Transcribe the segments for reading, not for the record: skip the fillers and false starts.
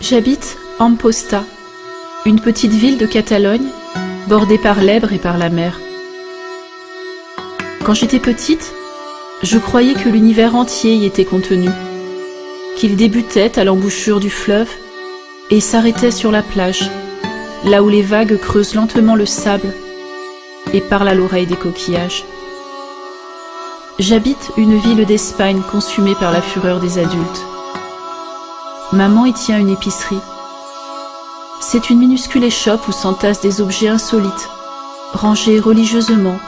J'habite Amposta, une petite ville de Catalogne, bordée par l'Èbre et par la mer. Quand j'étais petite, je croyais que l'univers entier y était contenu, qu'il débutait à l'embouchure du fleuve et s'arrêtait sur la plage, là où les vagues creusent lentement le sable et parlent à l'oreille des coquillages. J'habite une ville d'Espagne consumée par la fureur des adultes. Maman y tient une épicerie. C'est une minuscule échoppe où s'entassent des objets insolites, rangés religieusement,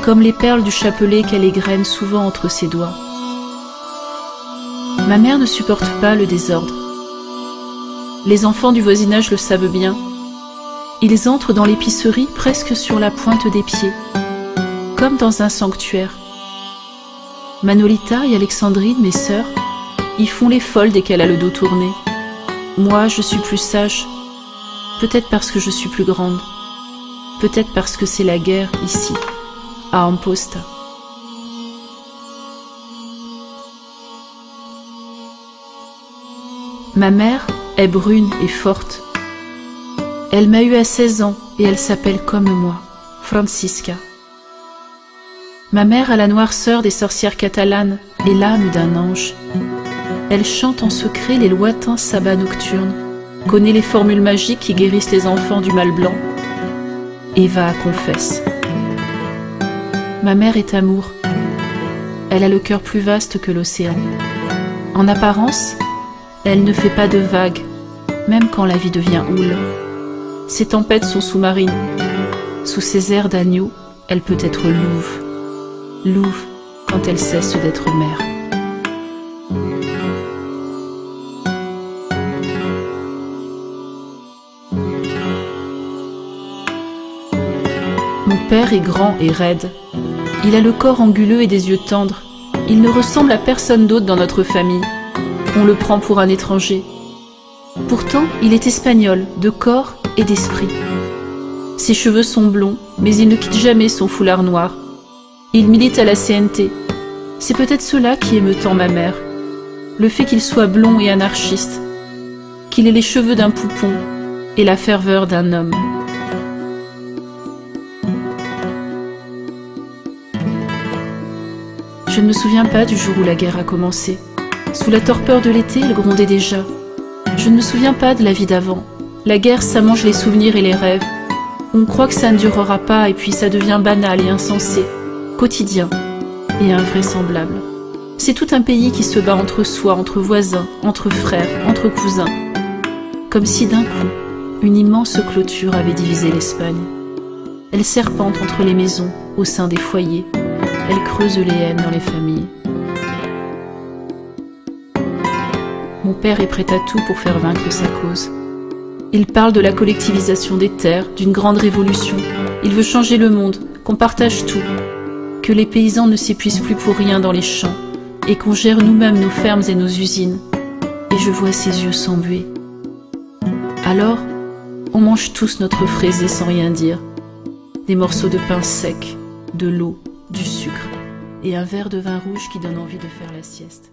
comme les perles du chapelet qu'elle égrène souvent entre ses doigts. Ma mère ne supporte pas le désordre. Les enfants du voisinage le savent bien. Ils entrent dans l'épicerie presque sur la pointe des pieds, comme dans un sanctuaire. Manolita et Alexandrine, mes sœurs, y font les folles dès qu'elle a le dos tourné. Moi, je suis plus sage. Peut-être parce que je suis plus grande. Peut-être parce que c'est la guerre ici, à Amposta. Ma mère est brune et forte. Elle m'a eu à 16 ans et elle s'appelle comme moi, Francisca. Ma mère a la noirceur des sorcières catalanes et l'âme d'un ange. Elle chante en secret les lointains sabbats nocturnes, connaît les formules magiques qui guérissent les enfants du mal blanc et va à confesse. Ma mère est amour. Elle a le cœur plus vaste que l'océan. En apparence, elle ne fait pas de vagues, même quand la vie devient houle. Ses tempêtes sont sous-marines. Sous ses airs d'agneau, elle peut être louve. Louve quand elle cesse d'être mère. Mon père est grand et raide. Il a le corps anguleux et des yeux tendres. Il ne ressemble à personne d'autre dans notre famille. On le prend pour un étranger. Pourtant, il est espagnol, de corps et d'esprit. Ses cheveux sont blonds, mais il ne quitte jamais son foulard noir. Il milite à la CNT. C'est peut-être cela qui émeut tant ma mère. Le fait qu'il soit blond et anarchiste, qu'il ait les cheveux d'un poupon et la ferveur d'un homme. Je ne me souviens pas du jour où la guerre a commencé. Sous la torpeur de l'été, elle grondait déjà. Je ne me souviens pas de la vie d'avant. La guerre, ça mange les souvenirs et les rêves. On croit que ça ne durera pas et puis ça devient banal et insensé, quotidien et invraisemblable. C'est tout un pays qui se bat entre soi, entre voisins, entre frères, entre cousins. Comme si d'un coup, une immense clôture avait divisé l'Espagne. Elle serpente entre les maisons, au sein des foyers. Elle creuse les haines dans les familles. Mon père est prêt à tout pour faire vaincre sa cause. Il parle de la collectivisation des terres, d'une grande révolution. Il veut changer le monde, qu'on partage tout, que les paysans ne s'épuisent plus pour rien dans les champs et qu'on gère nous-mêmes nos fermes et nos usines. Et je vois ses yeux s'embuer. Alors, on mange tous notre fraisé sans rien dire. Des morceaux de pain sec, de l'eau, du sucre et un verre de vin rouge qui donne envie de faire la sieste.